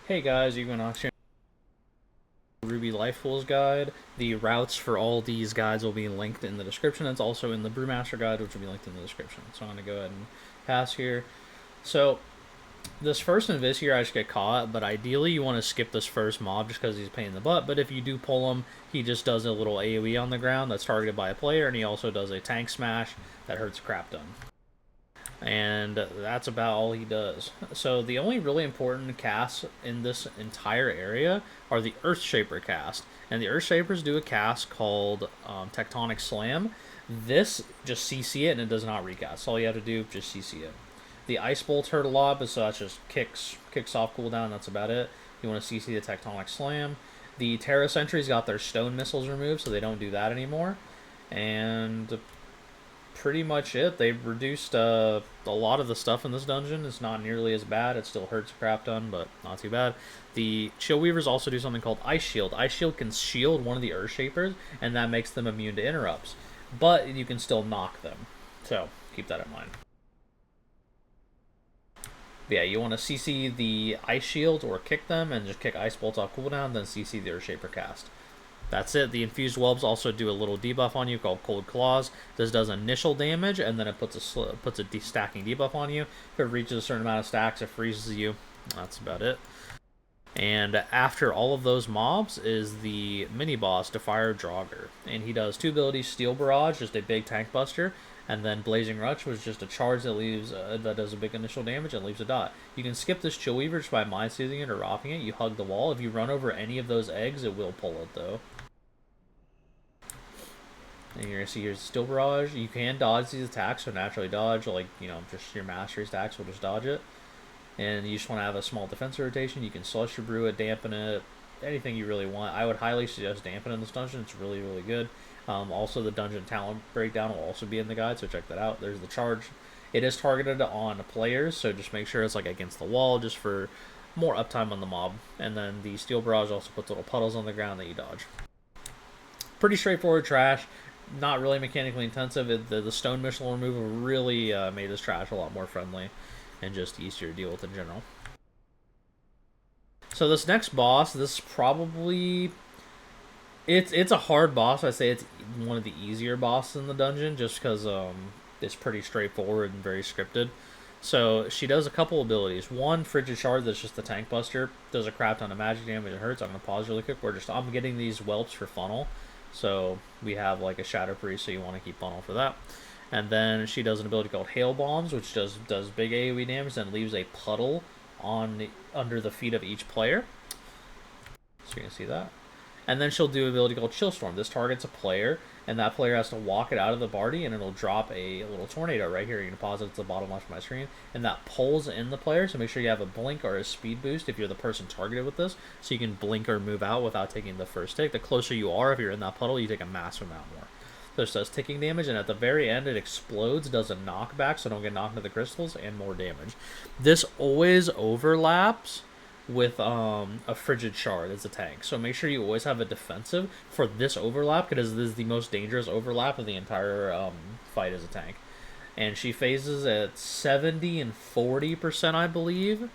Hey guys, Equinox here. Ruby Life Tools guide. The routes for all these guides will be linked in the description. It's also in the Brewmaster guide, which will be linked in the description. So I'm going to go ahead and pass here. So this first Invis here, I just get caught, but ideally you want to skip this first mob just because he's a pain in the butt. But if you do pull him, he just does a little AoE on the ground that's targeted by a player, and he also does a tank smash that hurts crap ton. And that's about all he does. So the only really important casts in this entire area are the Earthshaper cast, and the Earthshapers do a cast called Tectonic Slam. This just CC it and it does not recast. All you have to do just CC it. The Ice Bolt hurt a lot, but so that just kicks off cooldown. That's about it. You want to CC the Tectonic Slam. The Terra Sentries got their stone missiles removed, so they don't do that anymore. And pretty much it. They've reduced a lot of the stuff in this dungeon. It's not nearly as bad. It still hurts a crap ton, but not too bad. The Chill Weavers also do something called Ice Shield. Ice Shield can shield one of the Earthshapers, and that makes them immune to interrupts. But you can still knock them. So, keep that in mind. But yeah, you want to CC the Ice Shield or kick them and just kick Ice Bolts off cooldown, then CC the Earthshaper cast. That's it. The Infused Whelps also do a little debuff on you called Cold Claws. This does initial damage, and then it puts a stacking debuff on you. If it reaches a certain amount of stacks, it freezes you. That's about it. And after all of those mobs is the mini-boss, Defier Draugr. And he does two abilities, Steel Barrage, just a big tank buster, and then Blazing Rush, which is just a charge that leaves that does a big initial damage and leaves a dot. You can skip this Chill Weaver just by mind seizing it or rocking it. You hug the wall. If you run over any of those eggs, it will pull it, though. And you're going to see here's Steel Barrage. You can dodge these attacks, so naturally dodge, like, just your mastery stacks will just dodge it. And you just want to have a small defense rotation. You can slush your brew it, dampen it, anything you really want. I would highly suggest dampen in this dungeon. It's really, really good. Also, the dungeon talent breakdown will also be in the guide, so check that out. There's the charge. It is targeted on players, so just make sure it's like against the wall, just for more uptime on the mob. And then the Steel Barrage also puts little puddles on the ground that you dodge. Pretty straightforward trash. Not really mechanically intensive. The stone missile removal really made this trash a lot more friendly and just easier to deal with in general. So this next boss, this probably it's a hard boss. I say it's one of the easier bosses in the dungeon just because it's pretty straightforward and very scripted. So she does a couple abilities. One, Frigid Shard, that's just the tank buster. Does a crap ton of magic damage. It hurts. I'm gonna pause really quick. I'm getting these whelps for funnel. So we have like a Shadow Priest, so you want to keep funnel for that. And then she does an ability called Hail Bombs, which does big AoE damage and leaves a puddle under the feet of each player. So you can see that. And then she'll do an ability called Chill Storm. This targets a player, and that player has to walk it out of the party, and it'll drop a little tornado right here. You can pause it at the bottom left of my screen, and that pulls in the player, so make sure you have a blink or a speed boost if you're the person targeted with this, so you can blink or move out without taking the first tick. The closer you are, if you're in that puddle, you take a massive amount more. So it does ticking damage, and at the very end, it explodes, does a knockback, so don't get knocked into the crystals, and more damage. This always overlaps with a Frigid Shard as a tank. So make sure you always have a defensive for this overlap, because this is the most dangerous overlap of the entire fight as a tank. And she phases at 70 and 40%, I believe.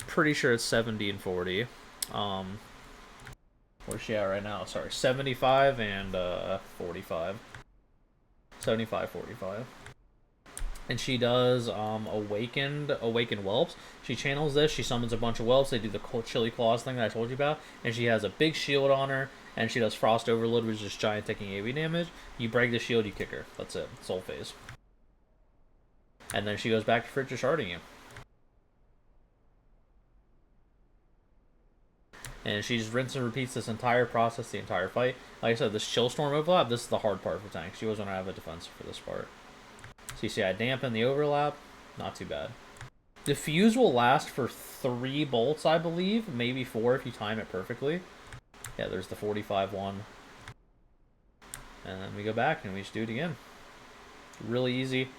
Pretty sure it's 70 and 40. Where's she at right now? Sorry, 75 and 45. 75, 45. And she does awakened whelps. She channels this. She summons a bunch of whelps. They do the chilly claws thing that I told you about. And she has a big shield on her. And she does frost overload, which is just giant ticking AoE damage. You break the shield, you kick her. That's it. Soul phase. And then she goes back to Frigid Sharding you. And she just rinses and repeats this entire process, the entire fight. Like I said, this Chill Storm overlap, this is the hard part for tanks. She always want to have a defense for this part. So you see I dampen the overlap. Not too bad. Diffuse will last for 3 bolts, I believe. Maybe 4 if you time it perfectly. Yeah, there's the 45 one. And then we go back and we just do it again. Really easy.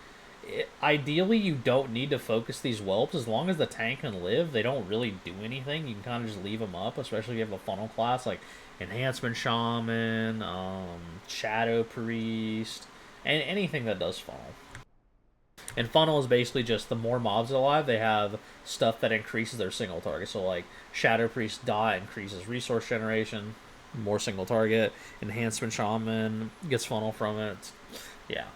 Ideally, you don't need to focus these whelps. As long as the tank can live, they don't really do anything. You can kind of just leave them up, especially if you have a funnel class like Enhancement Shaman, Shadow Priest, and anything that does funnel. And funnel is basically just the more mobs alive, they have stuff that increases their single target. So like Shadow Priest dot increases resource generation, more single target. Enhancement Shaman gets funnel from it. Yeah,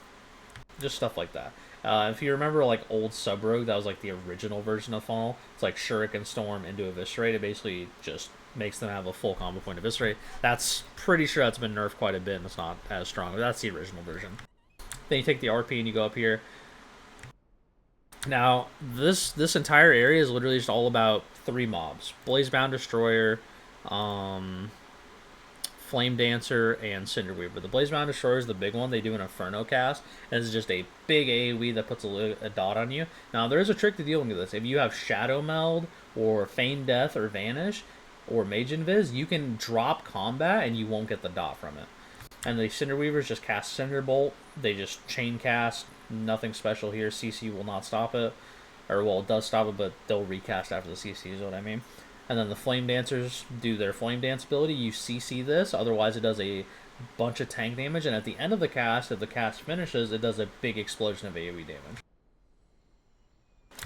just stuff like that. If you remember like old Sub Rogue, that was like the original version of funnel. It's like Shuriken Storm into Eviscerate. It basically just makes them have a full combo point Eviscerate. That's pretty sure that's been nerfed quite a bit and it's not as strong, but that's the original version. Then you take the RP and you go up here. Now, this entire area is literally just all about 3 mobs. Blazebound Destroyer, Flame Dancer, and Cinderweaver. The Blazebound Destroyer is the big one. They do an Inferno cast, and it's just a big AoE that puts a dot on you. Now, there is a trick to dealing with this. If you have Shadow Meld, or Feign Death, or Vanish, or Mage Invis, you can drop combat and you won't get the dot from it. And the Cinderweavers just cast Cinderbolt. They just chain cast. Nothing special here. CC will not stop it. Or, well, it does stop it, but they'll recast after the CC is what I mean. And then the Flame Dancers do their Flame Dance ability. You CC this. Otherwise, it does a bunch of tank damage. And at the end of the cast, if the cast finishes, it does a big explosion of AoE damage.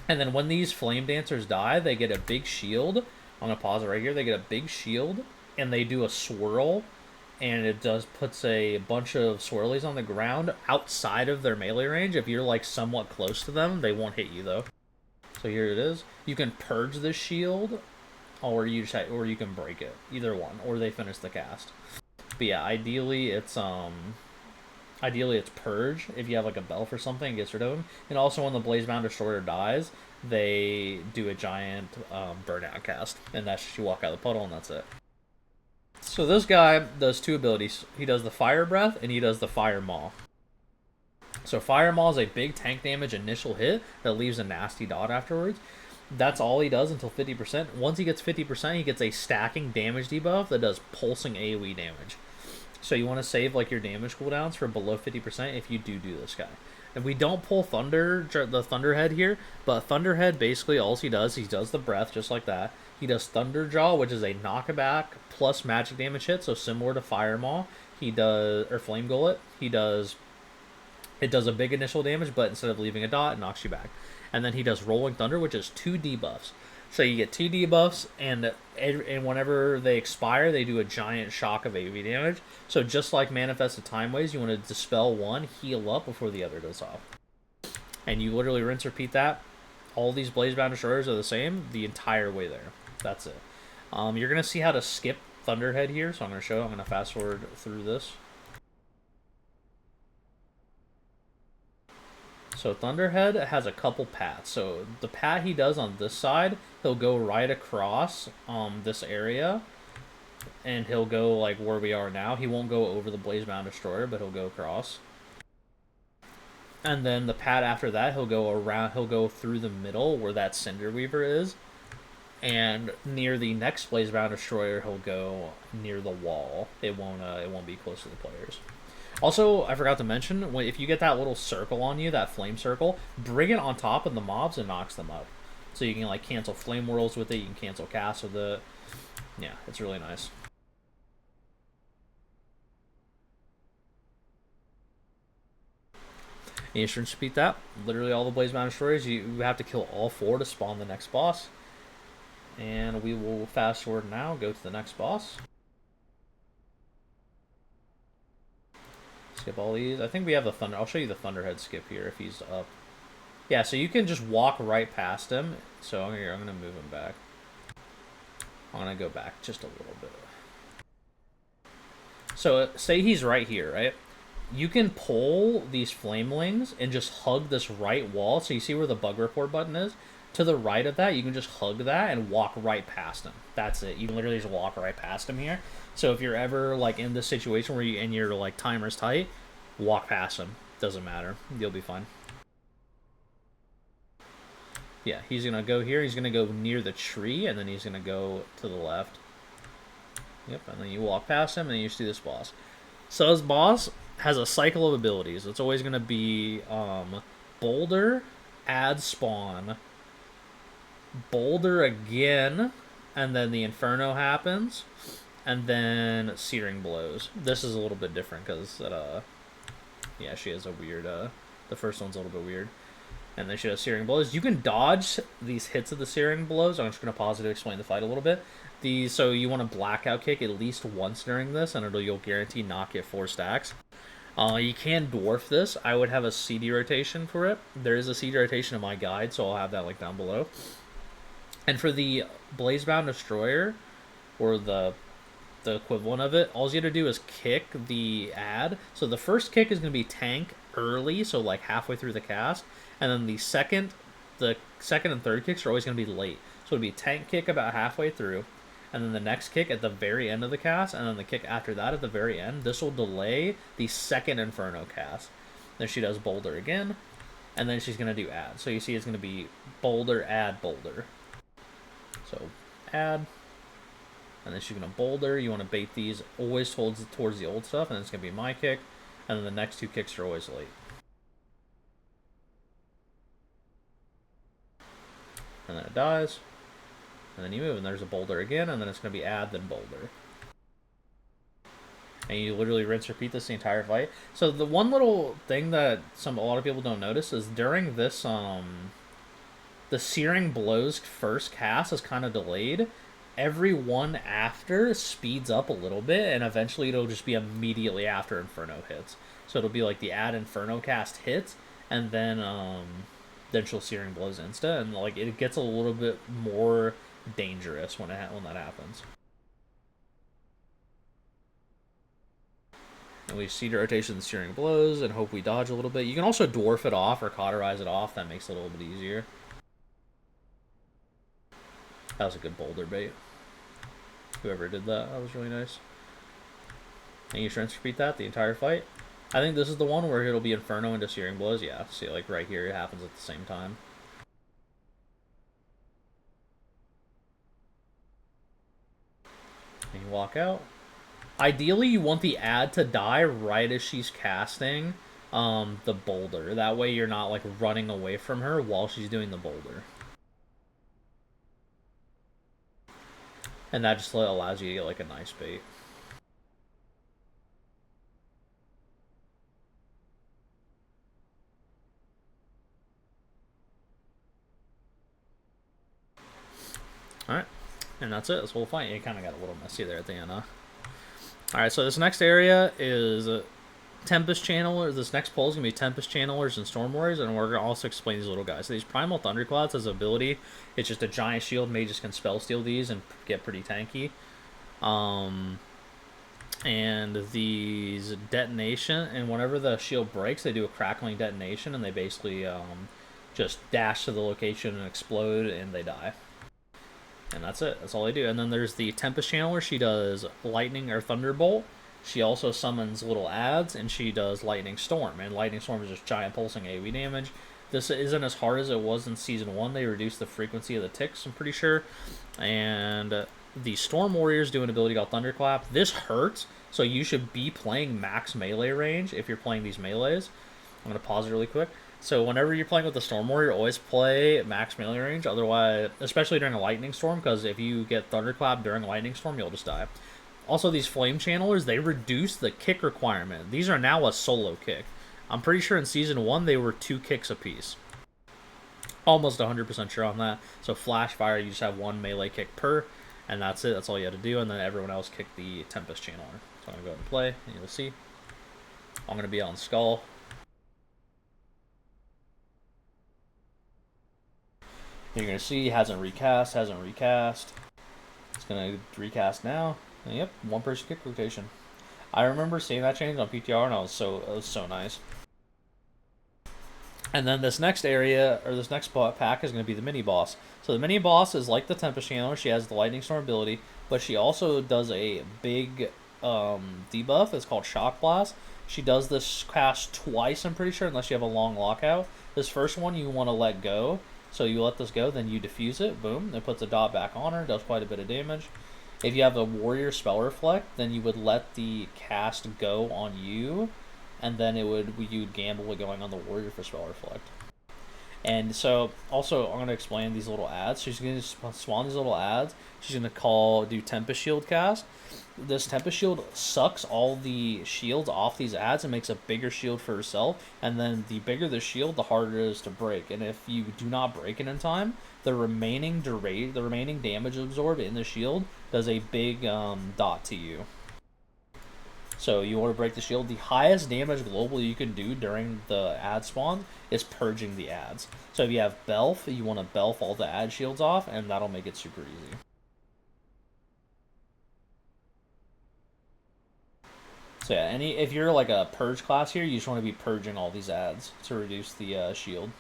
And then when these Flame Dancers die, they get a big shield. I'm going to pause it right here. They get a big shield, and they do a swirl. And it puts a bunch of swirlies on the ground outside of their melee range. If you're like somewhat close to them, they won't hit you though. So here it is. You can purge this shield, or you can break it. Either one, or they finish the cast. But yeah, ideally it's purge. If you have like a belf or something, it gets rid of them. And also when the Blazebound Destroyer dies, they do a giant burnout cast, and that's just you walk out of the puddle and that's it. So this guy does 2 abilities. He does the Fire Breath and he does the Fire Maw. So Fire Maw is a big tank damage initial hit that leaves a nasty dot afterwards. That's all he does until 50%. Once he gets 50%, he gets a stacking damage debuff that does pulsing AoE damage. So you want to save like your damage cooldowns for below 50% if you do this guy. And we don't pull the Thunderhead here, but Thunderhead basically all he does the breath just like that. He does Thunderjaw, which is a knockback plus magic damage hit, so similar to Fire Maw. He does, or Flame Gullet. It does a big initial damage, but instead of leaving a dot, it knocks you back. And then he does Rolling Thunder, which is 2 debuffs. So you get 2 debuffs, and whenever they expire, they do a giant shock of AoE damage. So just like Manifested Time Waves, you want to dispel one, heal up before the other goes off. And you literally rinse repeat that. All these Blazebound Destroyers are the same the entire way there. That's it. You're going to see how to skip Thunderhead here, so I'm going to show. I'm going to fast forward through this. So Thunderhead has a couple paths. So the path he does on this side, he'll go right across this area, and he'll go like where we are now. He won't go over the Blazebound Destroyer, but he'll go across. And then the pad after that, he'll go around. He'll go through the middle where that Cinderweaver is, and near the next Blazebound Destroyer, he'll go near the wall. It won't be close to the players. Also, I forgot to mention, if you get that little circle on you, that flame circle, bring it on top of the mobs and knocks them up. So you can like cancel flame whirls with it. You can cancel casts with it. Yeah, it's really nice. And you should repeat that. Literally all the Blazebound Destroyers, you have to kill all 4 to spawn the next boss. And we will fast forward now, go to the next boss. Skip all these. I think we have the Thunder. I'll show you the Thunderhead skip here if he's up. Yeah, so you can just walk right past him. So I'm gonna move him back. I'm gonna go back just a little bit. So say he's right here, right? You can pull these Flamelings and just hug this right wall. So you see where the bug report button is? To the right of that, you can just hug that and walk right past him. That's it. You can literally just walk right past him here. So if you're ever like in this situation where your like timer's tight, walk past him. Doesn't matter. You'll be fine. Yeah, he's gonna go here. He's gonna go near the tree, and then he's gonna go to the left. Yep, and then you walk past him, and then you see this boss. So this boss has a cycle of abilities. It's always gonna be Boulder, add spawn, Boulder again, and then the Inferno happens, and then Searing Blows. This is a little bit different because yeah, she has a weird. The first one's a little bit weird. And then she does Searing Blows. You can dodge these hits of the Searing Blows. I'm just going to pause it to explain the fight a little bit. So you want to Blackout Kick at least once during this, and you'll guarantee knock you 4 stacks. You can dwarf this. I would have a CD rotation for it. There is a CD rotation in my guide, so I'll have that like down below. And for the Blazebound Destroyer, or the equivalent of it, all you have to do is kick the ad. So the first kick is going to be tank early, so like halfway through the cast, and then the second and third kicks are always going to be late. So it'll be tank kick about halfway through, and then the next kick at the very end of the cast, and then the kick after that at the very end. This will delay the second Inferno cast. Then she does Boulder again, and then she's going to do Add. So you see it's going to be Boulder, Add, Boulder. So Add, and then she's going to Boulder. You want to bait these always towards the old stuff, and then it's going to be my kick, and then the next 2 kicks are always late. And then it dies. And then you move, and there's a Boulder again, and then it's going to be Add, then Boulder. And you literally rinse, repeat this the entire fight. So the one little thing that a lot of people don't notice is during this, the Searing Blows first cast is kind of delayed. Every one after speeds up a little bit, and eventually it'll just be immediately after Inferno hits. So it'll be like the Add Inferno cast hits, and then she'll Searing Blows insta, and like it gets a little bit more dangerous when that happens. And we see the rotation Searing Blows and hope we dodge a little bit. You can also dwarf it off or cauterize it off. That makes it a little bit easier. That was a good Boulder bait. Whoever did that was really nice. And you rinse repeat that the entire fight. I think this is the one where it'll be Inferno into Searing Blows. Yeah, see, like right here, it happens at the same time. And you walk out. Ideally, you want the Add to die right as she's casting the Boulder. That way you're not like running away from her while she's doing the Boulder. And that just allows you to get like a nice bait. Alright, and that's it. This whole fight. It kind of got a little messy there at the end, huh? Alright, so this next area is Tempest Channelers. This next pull is going to be Tempest Channelers and Storm Warriors, and we're going to also explain these little guys. So these Primal Thunderclouds as an ability, it's just a giant shield. Mages can spell steal these and get pretty tanky. And these detonation, and whenever the shield breaks, they do a crackling detonation, and they basically just dash to the location and explode, and they die. And that's it. That's all they do. And then there's the Tempest Channeler. She does Lightning or Thunderbolt. She also summons little adds, and she does Lightning Storm. And Lightning Storm is just giant pulsing AoE damage. This isn't as hard as it was in Season 1. They reduced the frequency of the ticks, I'm pretty sure. And the Storm Warriors do an ability called Thunderclap. This hurts, so you should be playing max melee range if you're playing these melees. I'm going to pause it really quick. So whenever you're playing with the Storm Warrior, always play max melee range. Otherwise, especially during a Lightning Storm, because if you get Thunderclap during a Lightning Storm, you'll just die. Also, these Flame Channelers, they reduce the kick requirement. These are now a solo kick. I'm pretty sure in Season 1, they were 2 kicks apiece. Almost 100% sure on that. So Flash Fire, you just have 1 melee kick per, and that's it. That's all you had to do, and then everyone else kicked the Tempest Channeler. So I'm going to go ahead and play, and you'll see. I'm going to be on Skull. You're going to see, hasn't recast. It's going to recast now. And yep, 1-person kick rotation. I remember seeing that change on PTR, and it was so nice. And then this next area, or this next pack, is going to be the mini boss. So the mini boss is like the Tempest Channeler. She has the Lightning Storm ability, but she also does a big debuff. It's called Shock Blast. She does this cast twice, I'm pretty sure, unless you have a long lockout. This first one you want to let go. So you let this go, then you defuse it, boom, it puts a dot back on her, does quite a bit of damage. If you have a Warrior Spell Reflect, then you would let the cast go on you, and then you'd gamble it going on the Warrior for Spell Reflect. And so, also, I'm going to explain these little ads. She's going to spawn these little ads. She's going to do Tempest Shield cast. This Tempest Shield sucks all the shields off these ads and makes a bigger shield for herself. And then the bigger the shield, the harder it is to break. And if you do not break it in time, the remaining damage absorbed in the shield does a big dot to you. So you want to break the shield. The highest damage globally you can do during the ad spawn is purging the ads. So if you have Belf, you want to Belf all the ad shields off, and that'll make it super easy. So yeah, if you're like a purge class here, you just want to be purging all these ads to reduce the shield.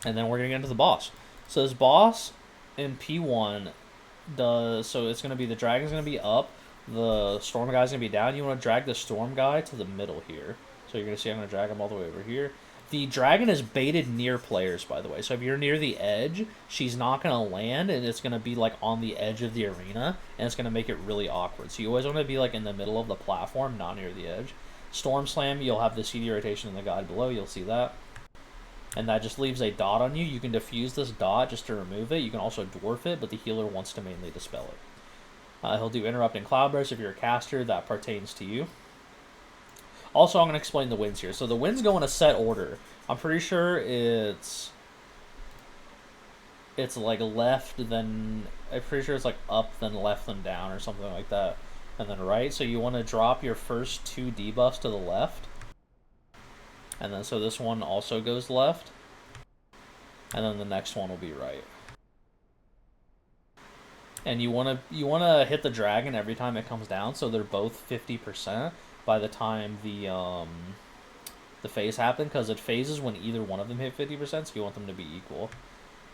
And then we're gonna get into the boss. So this boss in P1 so it's going to be the dragon's going to be up, the storm guy's going to be down. You want to drag the storm guy to the middle here. So you're going to see I'm going to drag him all the way over here. The dragon is baited near players, by the way. So if you're near the edge, she's not going to land, and it's going to be like on the edge of the arena, and it's going to make it really awkward. So you always want to be like in the middle of the platform, not near the edge. Storm slam, you'll have the CD rotation in the guide below. You'll see that. And that just leaves a dot on you. You can diffuse this dot just to remove it. You can also dwarf it, but the healer wants to mainly dispel it. He'll do interrupting cloud burst. If you're a caster, that pertains to you. Also, I'm going to explain the wins here. So the wins go in a set order. I'm pretty sure it's like left, then I'm pretty sure it's like up, then left, then down, or something like that, and then right. So you want to drop your first 2 debuffs to the left. And then so this one also goes left. And then the next one will be right. And you wanna hit the dragon every time it comes down, so they're both 50% by the time the phase happens, because it phases when either one of them hit 50%, so you want them to be equal.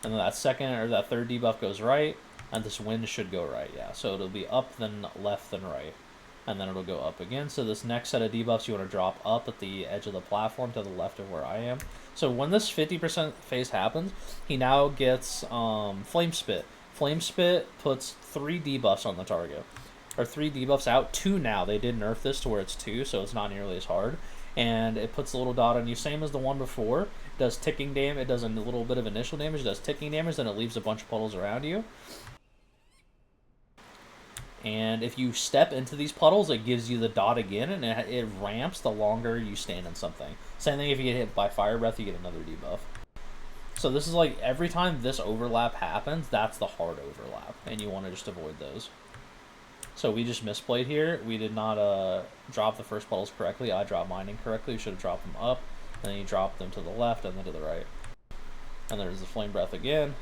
And then that third debuff goes right, and this wind should go right, yeah. So it'll be up, then left, then right. And then it'll go up again. So this next set of debuffs you want to drop up at the edge of the platform to the left of where I am. So when this 50% phase happens, he now gets Flame Spit. Flame Spit puts 3 debuffs on the target. Or 3 debuffs out, 2 now. They did nerf this to where it's 2, so it's not nearly as hard. And it puts a little dot on you, same as the one before. It does ticking damage, it does a little bit of initial damage, it does ticking damage, then it leaves a bunch of puddles around you. And if you step into these puddles, it gives you the dot again, and it ramps the longer you stand in something. Same thing if you get hit by fire breath, you get another debuff. So this is like, every time this overlap happens, that's the hard overlap, and you want to just avoid those. So we just misplayed here. We did not drop the first puddles correctly. I dropped mine incorrectly. We should have dropped them up, and then you drop them to the left and then to the right. And there's the flame breath again.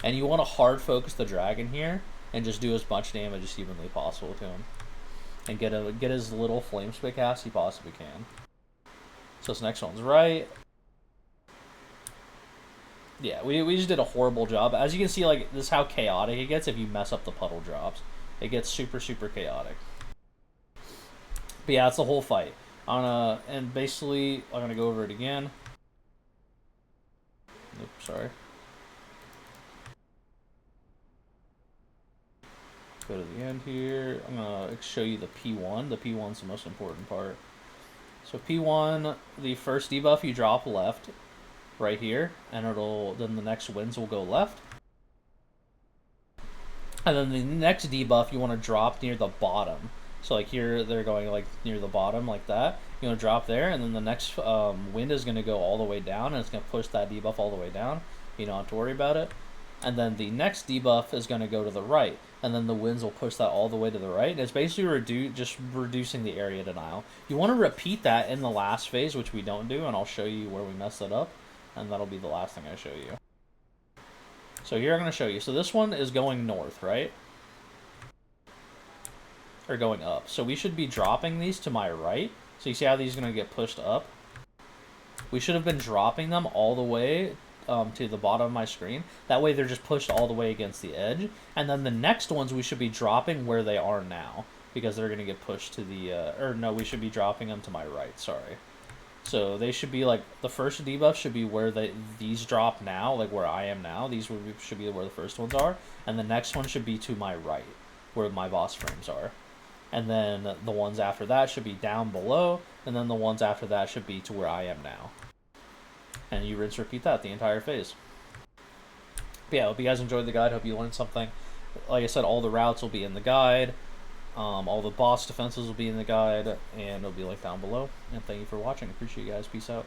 And you want to hard focus the dragon here, and just do as much damage as humanly possible to him. And get as little flame spit cast he possibly can. So this next one's right. Yeah, we just did a horrible job. As you can see, like, this is how chaotic it gets if you mess up the puddle drops. It gets super, super chaotic. But yeah, that's the whole fight. And basically, I'm gonna go over it again. Oops, sorry. Go to the end here. I'm going to show you the P1. The P1's the most important part. So P1, the first debuff you drop left, right here, and then the next winds will go left. And then the next debuff you want to drop near the bottom. So like here, they're going like near the bottom like that. You want to drop there, and then the next wind is going to go all the way down, and it's going to push that debuff all the way down. You don't have to worry about it. And then the next debuff is going to go to the right, and then the winds will push that all the way to the right. And it's basically just reducing the area denial. You want to repeat that in the last phase, which we don't do, and I'll show you where we messed it up, and that'll be the last thing I show you. So here I'm going to show you. So this one is going north, right? Or going up. So we should be dropping these to my right. So you see how these are going to get pushed up? We should have been dropping them all the way to the bottom of my screen. That way they're just pushed all the way against the edge. And then the next ones we should be dropping where they are now, because they're going to get pushed to the... or no, we should be dropping them to my right, sorry. So they should be like... The first debuff should be where these drop now, like where I am now. These should be where the first ones are. And the next one should be to my right, where my boss frames are. and then the ones after that should be down below, and then the ones after that should be to where I am now. And you rinse repeat that the entire phase. But yeah, hope you guys enjoyed the guide. Hope you learned something. Like I said, all the routes will be in the guide. All the boss defenses will be in the guide, and it'll be linked down below. And thank you for watching. Appreciate you guys. Peace out.